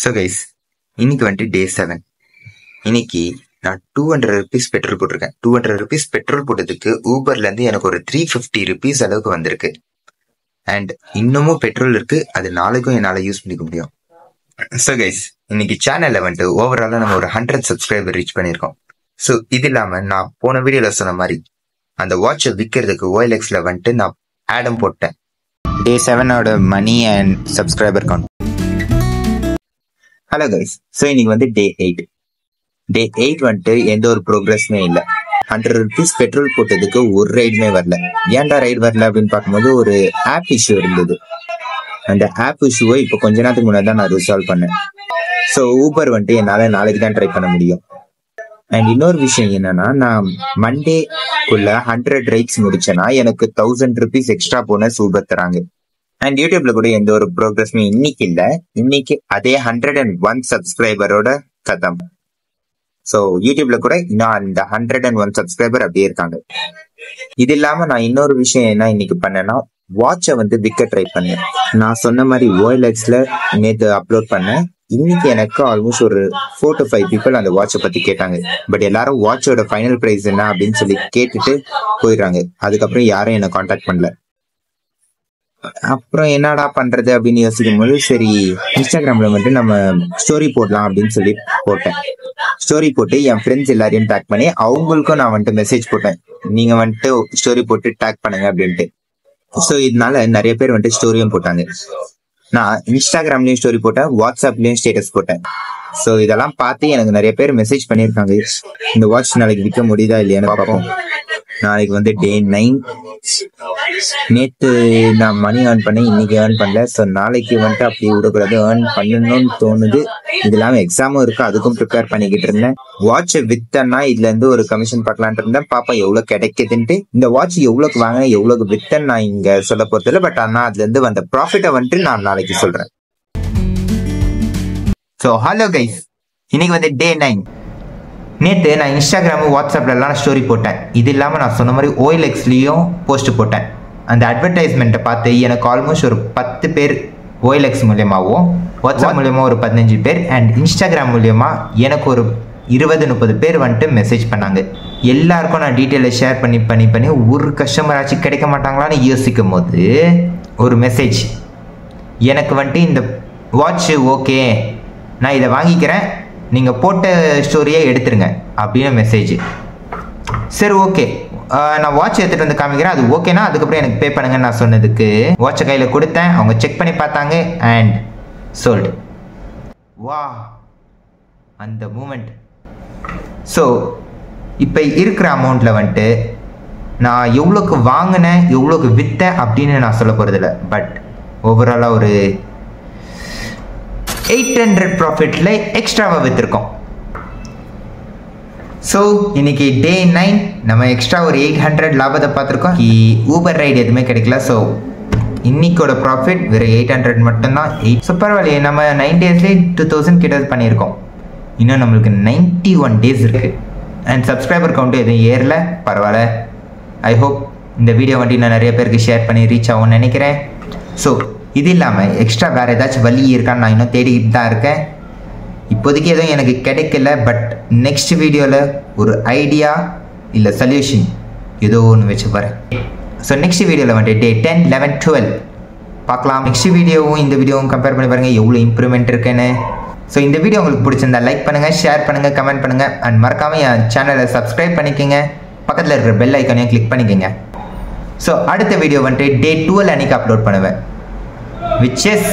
So guys, இன்னைக்கு வந்துட்டு டே 7. இன்னைக்கு நான் 200 rupees பெட்ரோல் போட்டிருக்கேன். 200 rupees பெட்ரோல் போட்டதுக்கு ஊபர்லேருந்து எனக்கு ஒரு 350 rupees அளவுக்கு வந்திருக்கு. அண்ட் இன்னமும் பெட்ரோல் இருக்கு, அது நாளைக்கும் என்னால் யூஸ் பண்ணிக்க முடியும். ஸோ கைஸ், இன்னைக்கு சேனலில் வந்துட்டு ஓவராலாக நம்ம ஒரு 100 subscriber ரீச் பண்ணியிருக்கோம். ஸோ இது இல்லாமல் நான் போன வீடியோவில் சொன்ன மாதிரி அந்த வாட்சை விற்கிறதுக்கு OLXல வந்துட்டு நான் ஆடம் போட்டேன். டே 7 மணி and subscriber count. Hello guys, so இன்னைக்கு வந்து டே 8. டே 8 வந்துட்டு எந்த ஒரு ப்ரோக்ரஸுமே இல்லை. 100 rupees பெட்ரோல் போட்டதுக்கு ஒரு ரைடுமே வரல. ஏன்டா ரைடு வரல அப்படின்னு பார்க்கும்போது ஒரு ஆப் இஷ்யூ இருந்தது. அந்த ஆப் இஷ்யூவை இப்போ கொஞ்ச நேரத்துக்கு முன்னாடி தான் நான் ரிசால்வ் பண்ணேன். ஸோ ஊபர் வந்துட்டு என்னால் நாளைக்கு தான் ட்ரை பண்ண முடியும். அண்ட் இன்னொரு விஷயம் என்னன்னா, நான் மண்டேக்குள்ள 100 ரைட்ஸ் முடிச்சேன்னா எனக்கு 1000 rupees எக்ஸ்ட்ரா போனஸ் ஊபர் தராங்க. அண்ட் யூடியூப்ல கூட எந்த ஒரு ப்ரோக்ரஸுமே இன்னைக்கு இல்லை. இன்னைக்கு அதே 101 சப்ஸ்கிரைபரோட கதம். ஸோ யூடியூப்ல கூட இன்னும் அந்த 101 சப்ஸ்கிரைபர் அப்படியே இருக்காங்க. இது இல்லாம நான் இன்னொரு விஷயம் என்ன இன்னைக்கு பண்ணேன்னா, வாட்சை வந்து விற்க ட்ரை பண்ணேன். நான் சொன்ன மாதிரி OLXல நேற்று அப்லோட் பண்ணேன். இன்னைக்கு எனக்கு ஆல்மோஸ்ட் ஒரு 4 to 5 people அந்த வாட்சை பத்தி கேட்டாங்க. பட் எல்லாரும் வாட்சோட ஃபைனல் பிரைஸ் என்ன அப்படின்னு சொல்லி கேட்டுட்டு போயிடுறாங்க. அதுக்கப்புறம் யாரும் என்னை கான்டாக்ட் பண்ணல. அப்புறம் என்னடா பண்றது அப்படின்னு யோசிக்கும் போது, சரி இன்ஸ்டாகிராம்ல வந்துட்டு நம்ம ஸ்டோரி போடலாம் அப்படின்னு சொல்லி போட்டேன். ஸ்டோரி போட்டு என் ஃப்ரெண்ட்ஸ் எல்லாரையும் டேக் பண்ணி அவங்களுக்கும் நான் வந்துட்டு மெசேஜ் போட்டேன், நீங்க வந்துட்டு ஸ்டோரி போட்டு டேக் பண்ணுங்க அப்படின்ட்டு. ஸோ இதனால நிறைய பேர் வந்துட்டு ஸ்டோரியும் போட்டாங்க. நான் இன்ஸ்டாகிராம்லயும் ஸ்டோரி போட்டேன், வாட்ஸ்அப்லயும் ஸ்டேட்டஸ் போட்டேன். ஸோ இதெல்லாம் பார்த்து எனக்கு நிறைய பேர் மெசேஜ் பண்ணியிருக்காங்க, இந்த வாட்ச் நாளைக்கு விற்க முடியுதா இல்லையான்னு பார்ப்போம். நாளைக்கு வந்து டே 9. நேற்று நான் மணி ஏர்ன் பண்ணேன், இன்னைக்கு ஏர்ன் பண்ணல. ஸோ நாளைக்கு வந்துட்டு அப்படி விடக்கூடாது, ஏர்ன் பண்ணணும்னு தோணுது. இது இல்லாமல் எக்ஸாமும் இருக்கு, அதுக்கும் ப்ரிப்பேர் பண்ணிக்கிட்டு இருந்தேன். வாட்சை வித்தன்னா இதுல இருந்து ஒரு கமிஷன் பார்க்கலான்ட்டு இருந்தேன். பாப்பா எவ்வளவு கிடைக்குதுன்ட்டு. இந்த வாட்ச் எவ்வளவுக்கு வாங்க எவ்வளவுக்கு வித்தன்னு நான் இங்க சொல்ல போறது இல்லை. பட் ஆனா அதுல இருந்து வந்த ப்ராஃபிட்டை வந்துட்டு நான் நாளைக்கு சொல்றேன். ஸோ ஹலோ கைஸ், இன்னைக்கு வந்து டே 9. நேற்று நான் இன்ஸ்டாகிராமு வாட்ஸ்அப்லலாம் ஸ்டோரி போட்டேன். இது இல்லாமல் நான் சொன்ன மாதிரி OLXலேயும் போஸ்ட் போட்டேன். அந்த அட்வர்டைஸ்மெண்ட்டை பார்த்து எனக்கு ஆல்மோஸ்ட் ஒரு 10 பேர் OLX மூலியமாகவும், வாட்ஸ்அப் மூலியமாக ஒரு 15 பேர், அண்ட் இன்ஸ்டாகிராம் மூலியமாக எனக்கு ஒரு 20-30 பேர் வந்துட்டு மெசேஜ் பண்ணாங்க. எல்லாருக்கும் நான் டீட்டெயிலை ஷேர் பண்ணி ஒரு கஸ்டமர் ஆச்சு கிடைக்க மாட்டாங்களான்னு யோசிக்கும் போது ஒரு மெசேஜ் எனக்கு வந்துட்டு, இந்த வாட்ச் ஓகே, நான் இதை வாங்கிக்கிறேன், நீங்கள் போட்ட ஸ்டோரியை எடுத்துருங்க அப்படின்னு மெசேஜ். சரி ஓகே, நான் வாட்ச் எடுத்துகிட்டு வந்து காமிக்கிறேன், அது ஓகேனா அதுக்கப்புறம் எனக்கு பே பண்ணுங்கன்னு நான் சொன்னதுக்கு வாட்சை கையில் கொடுத்தேன். அவங்க செக் பண்ணி பார்த்தாங்க அண்ட் சோல்டு. வா, அந்த மூமெண்ட். ஸோ இப்போ இருக்கிற அமௌண்ட்டில் வந்துட்டு நான் எவ்வளோக்கு வாங்கினேன் எவ்வளோக்கு விற்றேன் அப்படின்னு நான் சொல்ல போகிறதில்ல. பட் ஓவராலாக ஒரு 800 ப்ராஃபிட்ல எக்ஸ்ட்ராவாக விற்றுருக்கோம். ஸோ இன்னைக்கு டே 9 நம்ம எக்ஸ்ட்ரா ஒரு 800 லாபத்தை பார்த்துருக்கோம். ஊபர் ரைடு எதுவுமே கிடைக்கல. ஸோ இன்னைக்கோட ப்ராஃபிட் வெறும் 800 மட்டும்தான். ஸோ பரவாயில்லையே, நம்ம 9 daysலேயே 2000 கிட்ட பண்ணியிருக்கோம். இன்னும் நம்மளுக்கு 91 days இருக்குது. அண்ட் சப்ஸ்கிரைபர் கவுண்ட்டு எதுவும் ஏறல, பரவாயில்ல. ஐ ஹோப் இந்த வீடியோ வந்துட்டு நான் நிறைய பேருக்கு ஷேர் பண்ணி ரீச் ஆகும்னு நினைக்கிறேன். ஸோ இது இல்லாமல் எக்ஸ்ட்ரா வேறு ஏதாச்சும் வழி இருக்கான்னு நான் இன்னும் தேடிக்கிட்டு தான் இருக்கேன். இப்போதைக்கு எதுவும் எனக்கு கிடைக்கல. பட் நெக்ஸ்ட் வீடியோவில் ஒரு ஐடியா இல்லை சொல்யூஷன் ஏதோ ஒன்று வச்சு பாரு. ஸோ நெக்ஸ்ட் வீடியோவில் வந்துட்டு டே 10, 11, 12 பார்க்கலாம். நெக்ஸ்ட் வீடியோவும் இந்த வீடியோவும் கம்பேர் பண்ணி பாருங்கள் எவ்வளோ இம்ப்ரூவ்மெண்ட் இருக்குன்னு. ஸோ இந்த வீடியோ உங்களுக்கு பிடிச்சிருந்தா லைக் பண்ணுங்கள், ஷேர் பண்ணுங்கள், கமெண்ட் பண்ணுங்கள். அண்ட் மறக்காமல் என் சேனலை சப்ஸ்கிரைப் பண்ணிக்கோங்க. பக்கத்தில் இருக்கிற பெல் ஐக்கானையும் கிளிக் பண்ணிக்கோங்க. ஸோ அடுத்த வீடியோ வந்துட்டு டே 12 அன்றைக்கி அப்லோட் பண்ணுவேன், which is